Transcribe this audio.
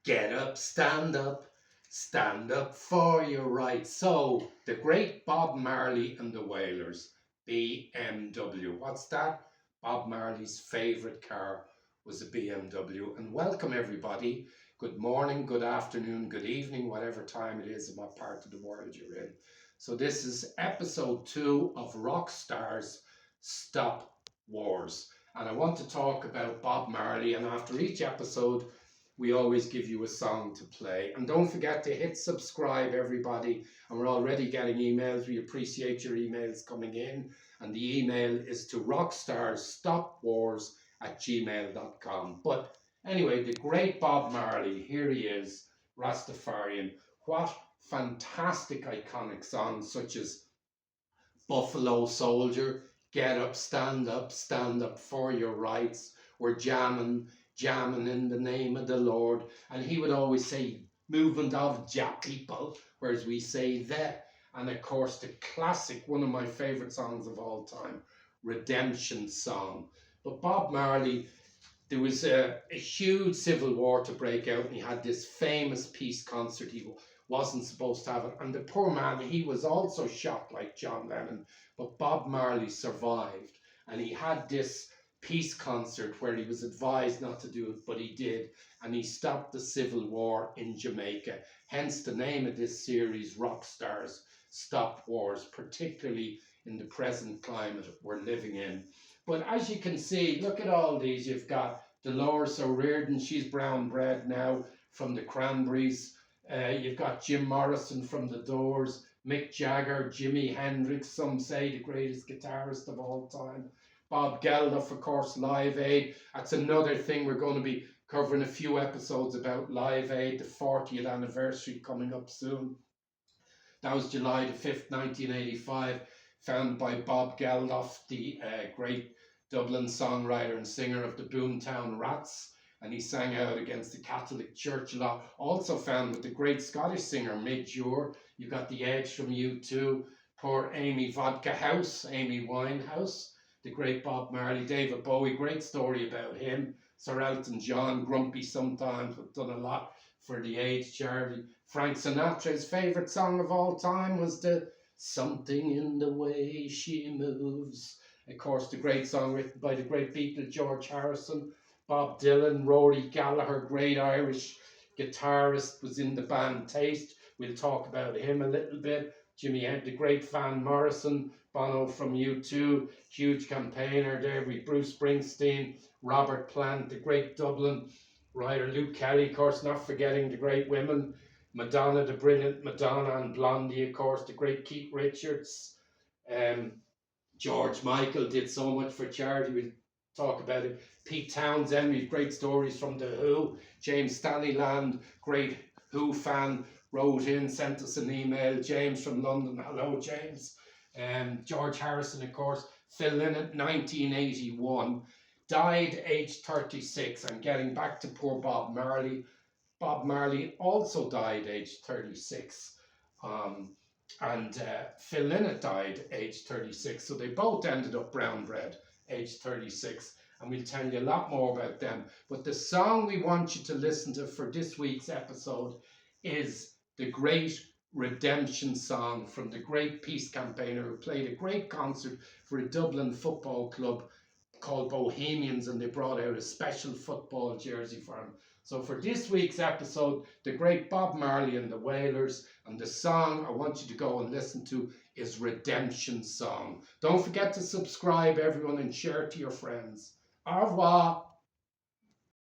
Get up, stand up for your rights. So, the great Bob Marley and the Wailers, BMW. What's that? Bob Marley's favourite car was a BMW. And welcome, everybody. Good morning, good afternoon, good evening, whatever time it is in what part of the world you're in. So, this is episode 2 of Rock Stars Stop Wars. And I want to talk about Bob Marley. And after each episode, we always give you a song to play. And don't forget to hit subscribe, everybody. And we're already getting emails. We appreciate your emails coming in. And the email is to rockstarsstopwars@gmail.com. But anyway, the great Bob Marley, here he is, Rastafarian. What fantastic iconic songs such as Buffalo Soldier, Get Up, Stand Up for Your Rights. We're jamming in the name of the Lord. And he would always say, movement of Jah people, whereas we say the. And of course, the classic, one of my favourite songs of all time, Redemption Song. But Bob Marley, there was a huge civil war to break out, and he had this famous peace concert. He wasn't supposed to have it, and the poor man, he was also shot like John Lennon, but Bob Marley survived, and he had this peace concert where he was advised not to do it, but he did, and he stopped the civil war in Jamaica. Hence the name of this series, Rock Stars Stop Wars, particularly in the present climate we're living in. But as you can see, look at all these. You've got Dolores O'Riordan, she's brown bread now from the Cranberries. You've got Jim Morrison from the Doors, Mick Jagger, Jimi Hendrix, some say the greatest guitarist of all time. Bob Geldof, of course, Live Aid. That's another thing we're going to be covering a few episodes about Live Aid, the 40th anniversary coming up soon. That was July the 5th, 1985, founded by Bob Geldof, the great Dublin songwriter and singer of the Boomtown Rats. And he sang out against the Catholic Church a lot. Also found with the great Scottish singer Midge Ure. You got The Edge from U2, poor Amy Vodka House, Amy Winehouse, the great Bob Marley, David Bowie, great story about him. Sir Elton John, grumpy sometimes, but done a lot for the AIDS charity. Frank Sinatra's favourite song of all time was the Something in the Way She Moves. Of course, the great song written by the great Beatle George Harrison. Bob Dylan, Rory Gallagher, great Irish guitarist, was in the band Taste. We'll talk about him a little bit. Jimmy had the great Van Morrison, Bono from U2, huge campaigner there with Bruce Springsteen, Robert Plant, the great Dublin writer Luke Kelly, of course, not forgetting the great women, Madonna, the brilliant Madonna, and Blondie, of course, the great Keith Richards. George Michael did so much for charity. We'll talk about it. Pete Townsend, we've great stories from The Who. James Stanleyland, great Who fan, wrote in, sent us an email. James from London, hello James. George Harrison, of course. Phil Lynott, 1981, died aged 36. And getting back to poor Bob Marley, Bob Marley also died aged 36. And Phil Lynott died aged 36. So they both ended up brown bread, aged 36. And we'll tell you a lot more about them. But the song we want you to listen to for this week's episode is the great Redemption Song from the great peace campaigner who played a great concert for a Dublin football club called Bohemians, and they brought out a special football jersey for him. So for this week's episode, the great Bob Marley and the Wailers, and the song I want you to go and listen to is Redemption Song. Don't forget to subscribe, everyone, and share it to your friends. Au revoir.